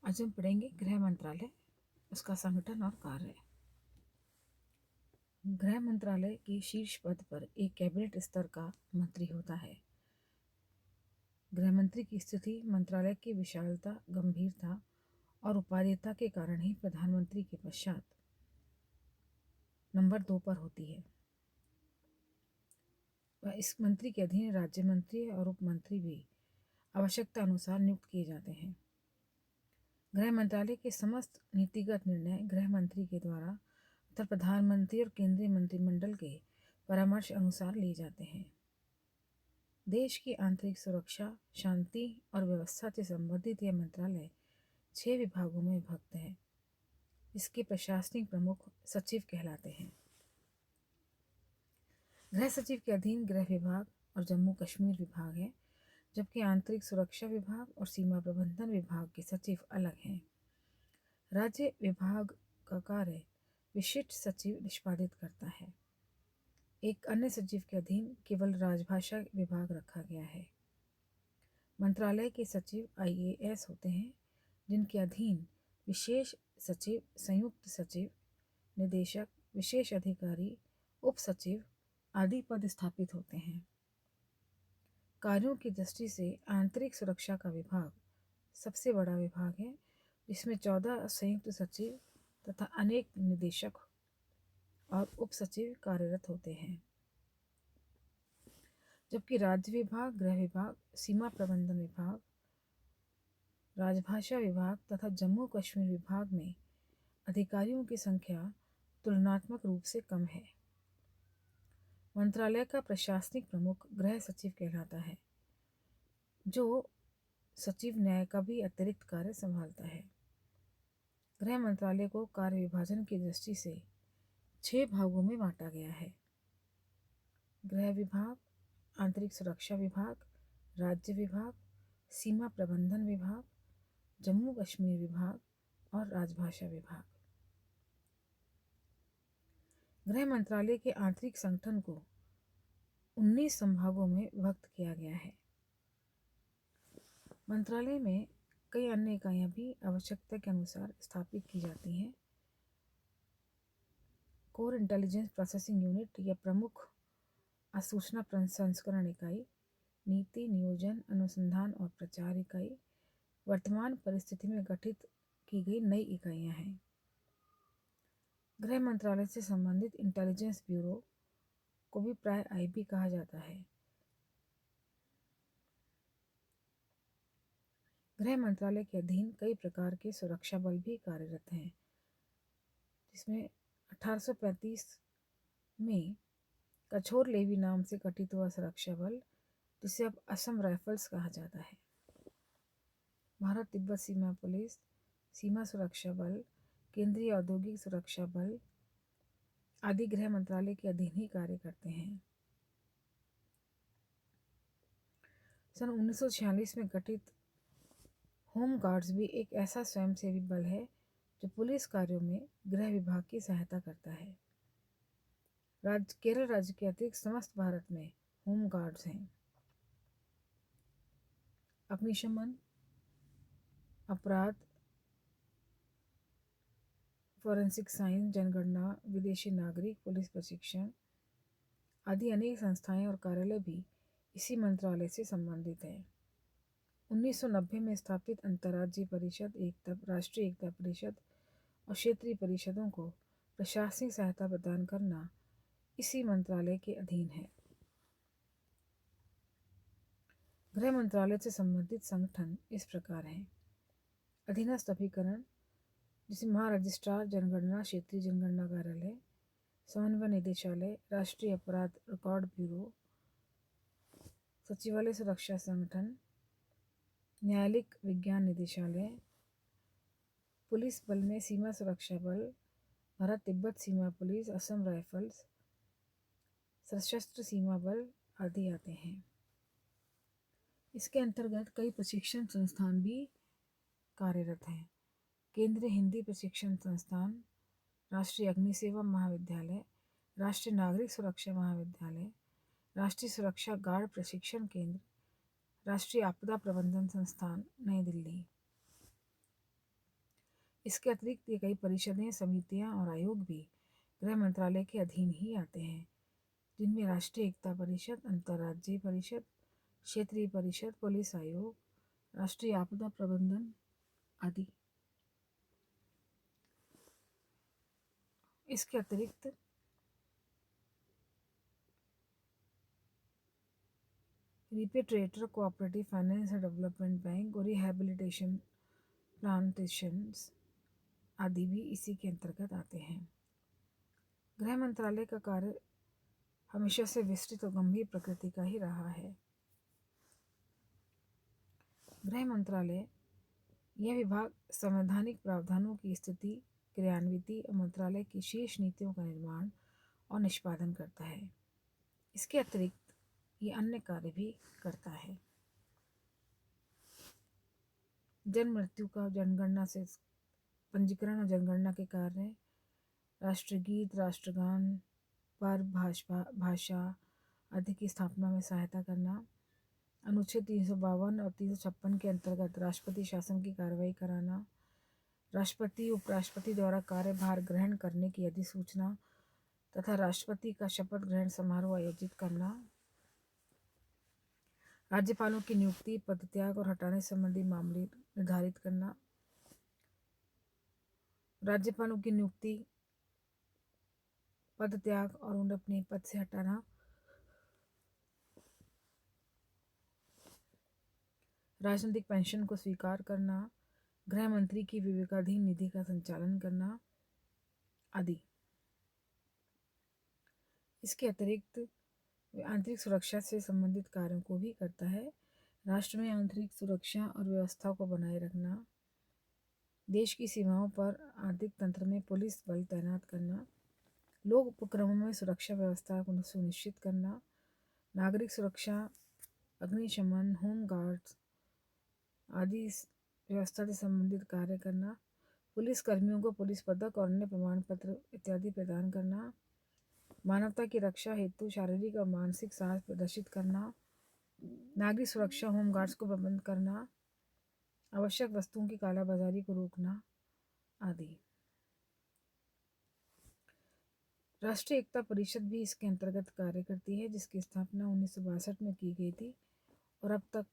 आज हम पढ़ेंगे गृह मंत्रालय, उसका संगठन और कार्य। गृह मंत्रालय के शीर्ष पद पर एक कैबिनेट स्तर का मंत्री होता है। गृह मंत्री की स्थिति मंत्रालय की विशालता, गंभीरता और उपादेयता के कारण ही प्रधानमंत्री के पश्चात नंबर 2 पर होती है। इस मंत्री के अधीन राज्य मंत्री और उप मंत्री भी आवश्यकता अनुसार नियुक्त किए जाते हैं। गृह मंत्रालय के समस्त नीतिगत निर्णय गृह मंत्री के द्वारा तथा प्रधानमंत्री और केंद्रीय मंत्रिमंडल के परामर्श अनुसार लिए जाते हैं। देश की आंतरिक सुरक्षा, शांति और व्यवस्था से संबंधित यह मंत्रालय 6 विभागों में विभक्त है। इसके प्रशासनिक प्रमुख सचिव कहलाते हैं। गृह सचिव के अधीन गृह विभाग और जम्मू कश्मीर विभाग है, जबकि आंतरिक सुरक्षा विभाग और सीमा प्रबंधन विभाग के सचिव अलग हैं। राज्य विभाग का कार्य विशिष्ट सचिव निष्पादित करता है। एक अन्य सचिव के अधीन केवल राजभाषा विभाग रखा गया है। मंत्रालय के सचिव IAS होते हैं, जिनके अधीन विशेष सचिव, संयुक्त सचिव, निदेशक, विशेष अधिकारी, उप सचिव आदि पद स्थापित होते हैं। कार्यों की दृष्टि से आंतरिक सुरक्षा का विभाग सबसे बड़ा विभाग है, जिसमें 14 संयुक्त सचिव तथा अनेक निदेशक और उप सचिव कार्यरत होते हैं। जबकि राज्य विभाग, गृह विभाग, सीमा प्रबंधन विभाग, राजभाषा विभाग तथा जम्मू कश्मीर विभाग में अधिकारियों की संख्या तुलनात्मक रूप से कम है। मंत्रालय का प्रशासनिक प्रमुख गृह सचिव कहलाता है, जो सचिव न्याय का भी अतिरिक्त कार्य संभालता है। गृह मंत्रालय को कार्य विभाजन की दृष्टि से 6 भागों में बांटा गया है। गृह विभाग, आंतरिक सुरक्षा विभाग, राज्य विभाग, सीमा प्रबंधन विभाग, जम्मू कश्मीर विभाग और राजभाषा विभाग। गृह मंत्रालय के आंतरिक संगठन को 19 संभागों में विभक्त किया गया है। मंत्रालय में कई अन्य इकाइयां भी आवश्यकता के अनुसार स्थापित की जाती हैं। कोर इंटेलिजेंस प्रोसेसिंग यूनिट या प्रमुख असूचना प्रसंस्करण इकाई, नीति, नियोजन, अनुसंधान और प्रचार इकाई वर्तमान परिस्थिति में गठित की गई नई इकाइयां हैं। गृह मंत्रालय से संबंधित इंटेलिजेंस ब्यूरो को भी प्राय IB कहा जाता है। गृह मंत्रालय के अधीन कई प्रकार के सुरक्षा बल भी कार्यरत हैं, जिसमें 1835 में कछोर लेवी नाम से गठित हुआ सुरक्षा बल, जिसे अब असम राइफल्स कहा जाता है, भारत तिब्बत सीमा पुलिस, सीमा सुरक्षा बल, केंद्रीय औद्योगिक सुरक्षा बल आदि गृह मंत्रालय के अधीन ही कार्य करते हैं। सन 1946 में गठित होम गार्ड्स भी एक ऐसा स्वयंसेवी बल है जो पुलिस कार्यों में गृह विभाग की सहायता करता है। केरल राज्य के अतिरिक्त समस्त भारत में होम गार्ड्स हैं। अग्निशमन, अपराध, फॉरेंसिक साइंस, जनगणना, विदेशी नागरिक, पुलिस प्रशिक्षण आदि अनेक संस्थाएं और कार्यालय भी इसी मंत्रालय से संबंधित हैं। 1990 में स्थापित अंतर्राज्यीय परिषद, राष्ट्रीय एकता परिषद और क्षेत्रीय परिषदों को प्रशासनिक सहायता प्रदान करना इसी मंत्रालय के अधीन है। गृह मंत्रालय से संबंधित संगठन इस प्रकार हैं: अधीनस्थ अभिकरण, जिसे महारजिस्ट्रार जनगणना, क्षेत्रीय जनगणना कार्यालय, समन्वय निदेशालय, राष्ट्रीय अपराध रिकॉर्ड ब्यूरो, सचिवालय सुरक्षा संगठन, न्यायालयिक विज्ञान निदेशालय, पुलिस बल में सीमा सुरक्षा बल, भारत तिब्बत सीमा पुलिस, असम राइफल्स, सशस्त्र सीमा बल आदि आते हैं। इसके अंतर्गत कई प्रशिक्षण संस्थान भी कार्यरत हैं। केंद्रीय हिंदी प्रशिक्षण संस्थान, राष्ट्रीय अग्नि सेवा महाविद्यालय, राष्ट्रीय नागरिक सुरक्षा महाविद्यालय, राष्ट्रीय सुरक्षा गार्ड प्रशिक्षण केंद्र, राष्ट्रीय आपदा प्रबंधन संस्थान, नई दिल्ली। इसके अतिरिक्त ये कई परिषदें, समितियां और आयोग भी गृह मंत्रालय के अधीन ही आते हैं, जिनमें राष्ट्रीय एकता परिषद, अंतर्राज्यीय परिषद, क्षेत्रीय परिषद, पुलिस आयोग, राष्ट्रीय आपदा प्रबंधन आदि। इसके अतिरिक्त repatriates cooperative finance and development bank और रिहैबिलिटेशन प्लांटेशंस आदि भी इसी के अंतर्गत आते हैं। गृह मंत्रालय का कार्य हमेशा से विस्तृत और गंभीर प्रकृति का ही रहा है। गृह मंत्रालय यह विभाग संवैधानिक प्रावधानों की स्थिति, क्रियान्विति और मंत्रालय की शेष नीतियों का निर्माण और निष्पादन करता है। इसके अतिरिक्त ये अन्य कार्य भी करता है। जन्म मृत्यु का जनगणना से पंजीकरण और जनगणना के कार्य, राष्ट्रगीत, राष्ट्रगान, पर्व, भाषा आदि की स्थापना में सहायता करना, अनुच्छेद 352 और 356 के अंतर्गत राष्ट्रपति शासन की कार्रवाई कराना, राष्ट्रपति उपराष्ट्रपति द्वारा कार्यभार ग्रहण करने की अधिसूचना तथा राष्ट्रपति का शपथ ग्रहण समारोह आयोजित करना, राज्यपालों की नियुक्ति, पदत्याग और हटाने संबंधी मामले निर्धारित करना, राज्यपालों की नियुक्ति, पदत्याग और उन्हें अपने पद से हटाना, राजनीतिक पेंशन को स्वीकार करना, गृह मंत्री की विवेकाधीन निधि का संचालन करना आदि। इसके अतिरिक्त आंतरिक सुरक्षा से संबंधित कार्यों को भी करता है। राष्ट्र में आंतरिक सुरक्षा और व्यवस्था को बनाए रखना, देश की सीमाओं पर आर्थिक तंत्र में पुलिस बल तैनात करना, लोक उपक्रमों में सुरक्षा व्यवस्था को सुनिश्चित करना, नागरिक सुरक्षा, अग्निशमन, होम गार्ड्स आदि व्यवस्था से संबंधित कार्य करना, पुलिस कर्मियों को पुलिस पदक और अन्य प्रमाण पत्र इत्यादि प्रदान करना, मानवता की रक्षा हेतु शारीरिक और मानसिक साहस प्रदर्शित करना, नागरिक सुरक्षा, होम गार्ड्स को प्रबंध करना, आवश्यक वस्तुओं की कालाबाजारी को रोकना आदि। राष्ट्रीय एकता परिषद भी इसके अंतर्गत कार्य करती है, जिसकी स्थापना 1962 में की गई थी और अब तक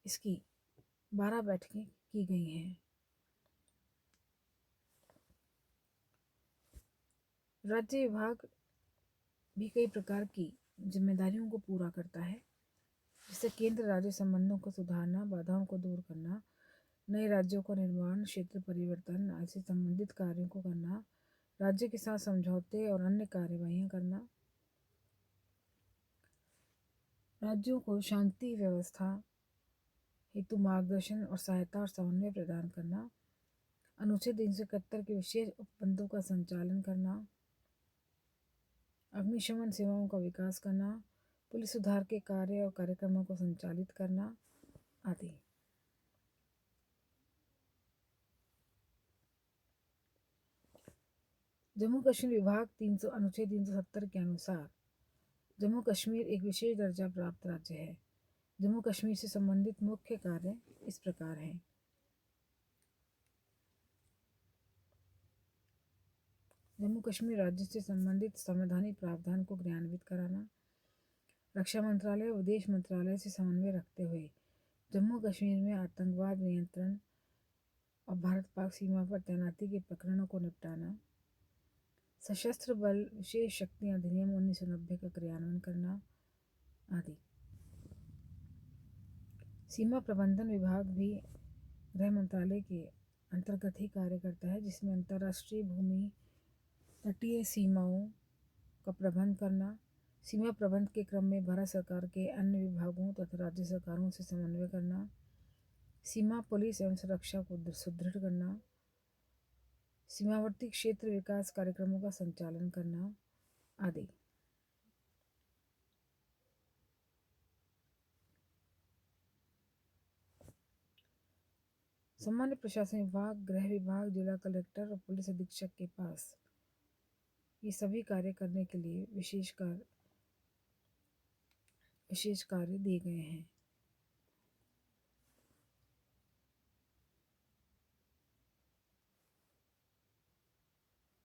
इसकी 12 बैठकें की गई हैं। राज्य विभाग भी कई प्रकार की जिम्मेदारियों को पूरा करता है, जिससे केंद्र राज्य संबंधों को सुधारना, बाधाओं को दूर करना, नए राज्यों का निर्माण, क्षेत्र परिवर्तन आदि से संबंधित कार्यों को करना, राज्य के साथ समझौते और अन्य कार्यवाहियां करना, राज्यों को शांति व्यवस्था हेतु मार्गदर्शन और सहायता और समन्वय प्रदान करना, अनुच्छेद 371 के विशेष उपबंधों का संचालन करना, अग्निशमन सेवाओं का विकास करना, पुलिस सुधार के कार्य और कार्यक्रमों को संचालित करना आदि। जम्मू कश्मीर विभाग अनुच्छेद 370 के अनुसार जम्मू कश्मीर एक विशेष दर्जा प्राप्त राज्य है। जम्मू कश्मीर से संबंधित मुख्य कार्य इस प्रकार हैं। जम्मू कश्मीर राज्य से संबंधित संवैधानिक प्रावधान को क्रियान्वित कराना, रक्षा मंत्रालय और विदेश मंत्रालय से समन्वय रखते हुए जम्मू कश्मीर में आतंकवाद नियंत्रण और भारत पाक सीमा पर तैनाती के प्रकरणों को निपटाना, सशस्त्र बल विशेष शक्तियाँ अधिनियम 1990 का क्रियान्वयन करना आदि। सीमा प्रबंधन विभाग भी गृह मंत्रालय के अंतर्गत ही कार्य करता है, जिसमें अंतर्राष्ट्रीय भूमि तटीय सीमाओं का प्रबंध करना, सीमा प्रबंध के क्रम में भारत सरकार के अन्य विभागों तथा राज्य सरकारों से समन्वय करना, सीमा पुलिस एवं सुरक्षा को सुदृढ़ करना, सीमावर्ती क्षेत्र विकास कार्यक्रमों का संचालन करना आदि। सामान्य प्रशासन विभाग, गृह विभाग, जिला कलेक्टर और पुलिस अधीक्षक के पास ये सभी कार्य करने के लिए विशेष कार्य दिए गए हैं।